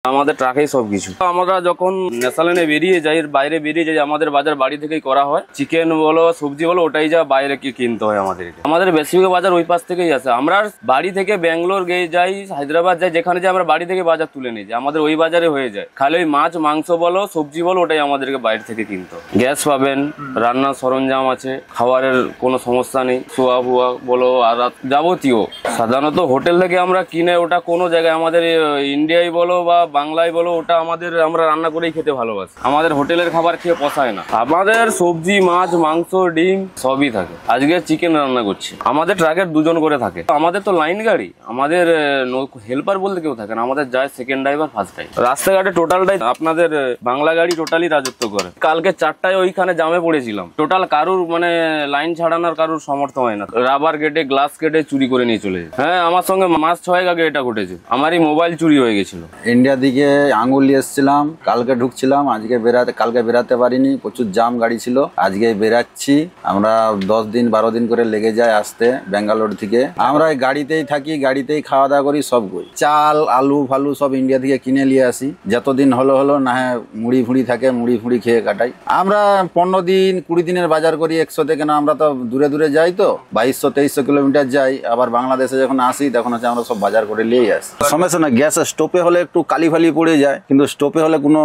আমাদের ট্রাকেই সবকিছু। আমরা যখন ন্যাশনালে বেরিয়ে যাই, বাইরে বেরিয়ে যাই, আমাদের বাজার বাড়ি থেকেই করা হয়। চিকেন বলো সবজি বলো ওটাই যা বাইরে কি কিনতে হয় আমাদেরকে। আমাদের বেশিরভাগ বাজার ওই পাশ থেকেই আসে। আমরা বাড়ি থেকে ব্যাঙ্গালোর গিয়ে যাই, হায়দ্রাবাদ যাই, যেখানে যাই আমরা বাড়ি থেকে বাজার তুলে নিয়ে যাই, আমাদের ওই বাজারে হয়ে যায়। খালি ওই মাছ মাংস বলো সবজি বলো ওটাই আমাদেরকে বাইরে থেকে কিনতে হয়। গ্যাস পাবেন, রান্নার সরঞ্জাম আছে, খাবারের কোনো সমস্যা নেই, শোয়া ফুয়া বলো আর যাবতীয়। সাধারণত হোটেল থেকে আমরা কিনে ওটা কোনো জায়গায় আমাদের ইন্ডিয়ায় বলো বা বাংলায় বলো ওটা আমরা রান্না করেই খেতে ভালোবাসি। আমাদের হোটেলের খাবার খেয়ে পোষায় না। আমাদের সবজি মাছ মাংস ডিম সবই থাকে। আজকে চিকেন রান্না করছি। আমাদের ট্রাকের 2 জন করে থাকে। আমাদের তো লাইন গাড়ি, আমাদের হেল্পার বলতে কেউ থাকে না। আমাদের যায় সেকেন্ড ড্রাইভার, ফার্স্ট ড্রাইভার। রাস্তাঘাটে টোটালটাই আপনাদের বাংলা গাড়ি টোটালি রাজত্ব করে। কালকে 4টায় ওইখানে জামে পড়েছিলাম। টোটাল কারুর লাইন ছাড়ানোর কারুর সমর্থ হয় না। রাবার কেটে গ্লাস কেটে চুরি করে নিয়ে চলে যায়। হ্যাঁ, আমার সঙ্গে মাস 6 আগে এটা ঘটেছে। আমারই মোবাইল চুরি হয়ে গেছিল। ইন্ডিয়া দিকে আঙ্গুল এসেছিলাম, কালকে ঢুকছিলাম, কালকে বেরাতে পারিনি, প্রচুর জাম গাড়ি ছিল। আজকে বেরাচ্ছি। আমরা 10 দিন 12 দিন করে লেগে যায় আসতে ব্যাঙ্গালোর থেকে। আমরা গাড়িতেই থাকি, গাড়িতেই খাওয়া দাওয়া করি, সব করি। চাল আলু ফালু সব ইন্ডিয়া থেকে কিনে নিয়ে আসি। যতদিন হলো না হয় মুড়ি ফুড়ি থাকে, মুড়ি ফুড়ি খেয়ে কাটাই। আমরা 15 দিন 20 দিনের বাজার করি একসাথে। কেন আমরা তো দূরে দূরে যাই, তো 2200-2300 কিলোমিটার যাই। আবার বাংলাদেশে যখন আসি তখন হচ্ছে আমরা সব বাজার করে নিয়েই আসি। সমস্যা না, গ্যাস স্টোভে হলে একটু কালি ফালি পড়ে যায়, কিন্তু স্টোভে হলে কোনো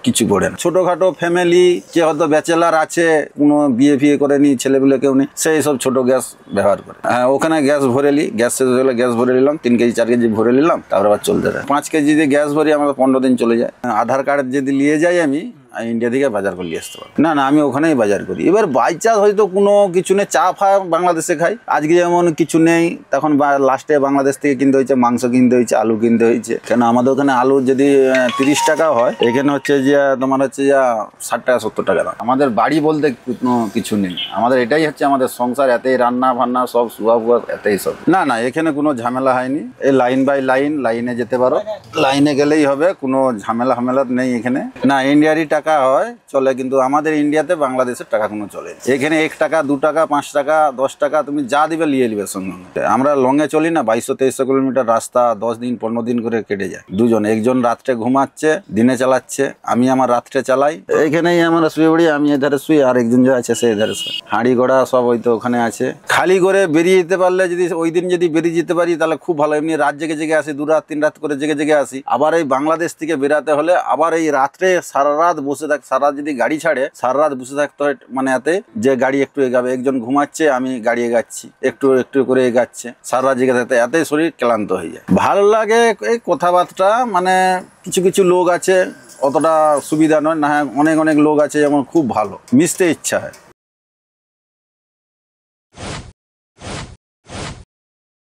কিছু পড়ে না। ছোটখাটো ফ্যামিলি, যে হয়তো ব্যাচেলার আছে, কোনো বিয়ে ফিয়ে করেনি, ছেলেগুলো কেউ নেই, সেই সব ছোট গ্যাস ব্যবহার করে। হ্যাঁ, ওখানে গ্যাস ভরে নি, গ্যাস শেষ হলে গ্যাস ভরে নিলাম, 3 কেজি 4 কেজি ভরে নিলাম, তারপর আবার চলতে যায়। 5 কেজি দিয়ে গ্যাস ভরি আমাদের 15 দিন চলে যায়। আধার কার্ড যদি নিয়ে যাই আমি ইন্ডিয়া থেকে বাজার করে নিয়ে আসতে পারি না। আমি ওখানেই বাজার করি। এবার বাই চান্স হয়তো কোনো কিছু নেই, চা ফা বাংলাদেশে খাই। আজকে যেমন কিছু নেই, তখন লাস্টে বাংলাদেশ থেকে কিনতে হয়েছে, মাংস কিনতে হয়েছে, আলু কিনতে হয়েছে। কেন আমাদের ওখানে আলু যদি 30 টাকা হয়, এখানে হচ্ছে যে তোমার হচ্ছে যে 60 টাকা 70 টাকা দাম। আমাদের বাড়ি বলতে কোনো কিছু নেই। আমাদের এটাই হচ্ছে আমাদের সংসার। এতেই রান্না বান্না সব শুয়া ফুয়া এতেই সব। না এখানে কোনো ঝামেলা হয়নি। এই লাইন বাই লাইনে যেতে পারো, লাইনে গেলেই হবে, কোনো ঝামেলা নেই এখানে। না, ইন্ডিয়ারই টাকা হয় চলে, কিন্তু আমাদের ইন্ডিয়াতে বাংলাদেশের টাকা কোনো চলে। এখানে 1 টাকা 2 টাকা 5 টাকা 10 টাকা তুমি যা দিবে নিয়ে নিবে সঙ্গে। আমরা লংয়ে চলি না, 2200-2300 কিলোমিটার রাস্তা 10 দিন 15 দিন করে কেটে যায়। দুজন, একজন রাত্রে ঘুমাচ্ছে, দিনে চালাচ্ছে, আমি আমার রাত্রে চালাই। এইখানেই আমরা শুয়ে পড়ি, আমি এধারে শুই, আর একজন যে আছে সে এধারে শুয়ে। হাঁড়ি ঘোড়া সব হয়তো ওখানে আছে। খালি করে বেরিয়ে যেতে পারলে, যদি ওই দিন যদি বেরিয়ে যেতে পারি তাহলে খুব ভালো। এমনি রাত জেগে আসি, 2 রাত 3 রাত করে জেগে আসি। আবার এই বাংলাদেশ থেকে বেরাতে হলে আবার এই রাত্রে সারা রাত বসে সারা যদি গাড়ি ছাড়ে সারা রাত বসে থাকতে হয়। এতে যে গাড়ি একটু এগাবে, একজন ঘুমাচ্ছে, আমি গাড়ি এগাচ্ছি, একটু করে এগাচ্ছে, সারা রাত জেগে থাকতে এতেই শরীর ক্লান্ত হয়ে যায়। ভালো লাগে এই কথাবার্তা। কিছু লোক আছে অতটা সুবিধা নয়, না অনেক লোক আছে যেমন খুব ভালো, মিশতে ইচ্ছা হয়।